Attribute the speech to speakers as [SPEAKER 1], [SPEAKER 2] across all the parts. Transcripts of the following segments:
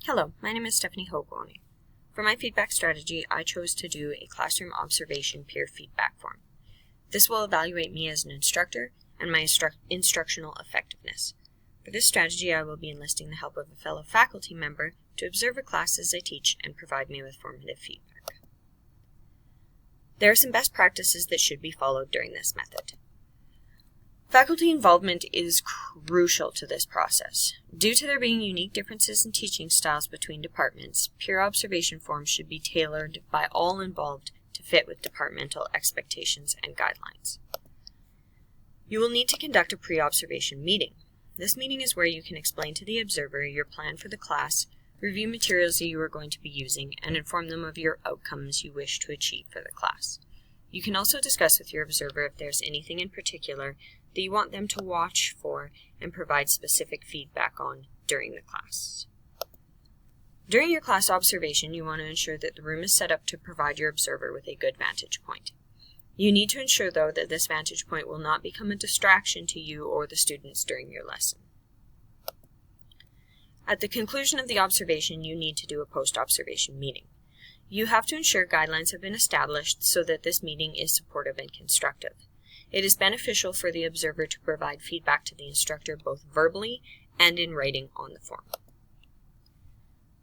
[SPEAKER 1] Hello, my name is Stephanie Hogoni. For my feedback strategy, I chose to do a classroom observation peer feedback form. This will evaluate me as an instructor and my instructional effectiveness. For this strategy, I will be enlisting the help of a fellow faculty member to observe a class as I teach and provide me with formative feedback. There are some best practices that should be followed during this method. Faculty involvement is crucial to this process. Due to there being unique differences in teaching styles between departments, peer observation forms should be tailored by all involved to fit with departmental expectations and guidelines. You will need to conduct a pre-observation meeting. This meeting is where you can explain to the observer your plan for the class, review materials that you are going to be using, and inform them of your outcomes you wish to achieve for the class. You can also discuss with your observer if there's anything in particular that you want them to watch for and provide specific feedback on during the class. During your class observation, you want to ensure that the room is set up to provide your observer with a good vantage point. You need to ensure, though, that this vantage point will not become a distraction to you or the students during your lesson. At the conclusion of the observation, you need to do a post-observation meeting. You have to ensure guidelines have been established so that this meeting is supportive and constructive. It is beneficial for the observer to provide feedback to the instructor both verbally and in writing on the form.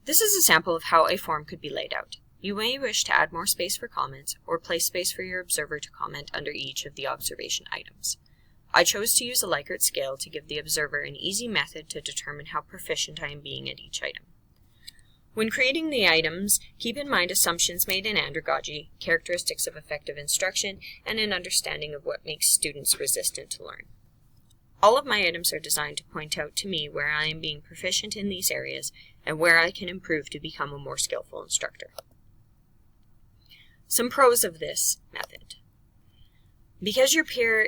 [SPEAKER 1] This is a sample of how a form could be laid out. You may wish to add more space for comments or place space for your observer to comment under each of the observation items. I chose to use a Likert scale to give the observer an easy method to determine how proficient I am being at each item. When creating the items, keep in mind assumptions made in andragogy, characteristics of effective instruction, and an understanding of what makes students resistant to learn. All of my items are designed to point out to me where I am being proficient in these areas and where I can improve to become a more skillful instructor. Some pros of this method. Because your peer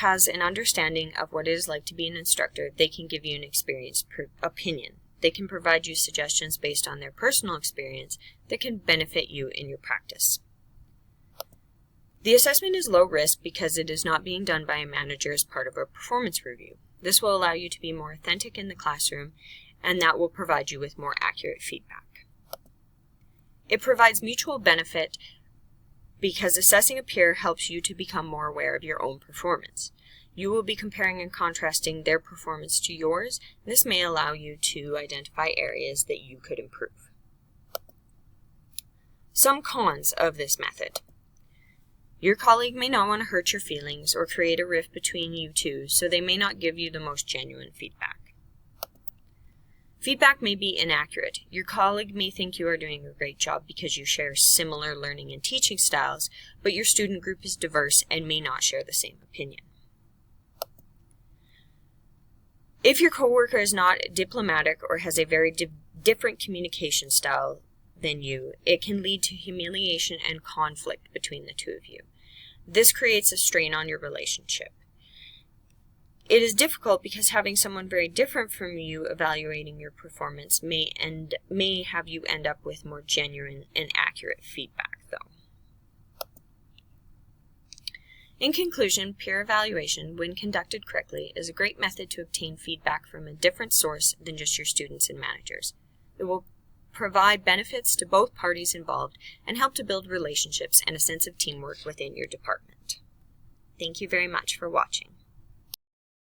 [SPEAKER 1] has an understanding of what it is like to be an instructor, they can give you an experienced opinion. They can provide you suggestions based on their personal experience that can benefit you in your practice. The assessment is low risk because it is not being done by a manager as part of a performance review. This will allow you to be more authentic in the classroom, and that will provide you with more accurate feedback. It provides mutual benefit because assessing a peer helps you to become more aware of your own performance. You will be comparing and contrasting their performance to yours, and this may allow you to identify areas that you could improve. Some cons of this method. Your colleague may not want to hurt your feelings or create a rift between you two, so they may not give you the most genuine feedback. Feedback may be inaccurate. Your colleague may think you are doing a great job because you share similar learning and teaching styles, but your student group is diverse and may not share the same opinion. If your coworker is not diplomatic or has a very different communication style than you, it can lead to humiliation and conflict between the two of you. This creates a strain on your relationship. It is difficult because having someone very different from you evaluating your performance may have you end up with more genuine and accurate feedback, though. In conclusion, peer evaluation, when conducted correctly, is a great method to obtain feedback from a different source than just your students and managers. It will provide benefits to both parties involved and help to build relationships and a sense of teamwork within your department. Thank you very much for watching.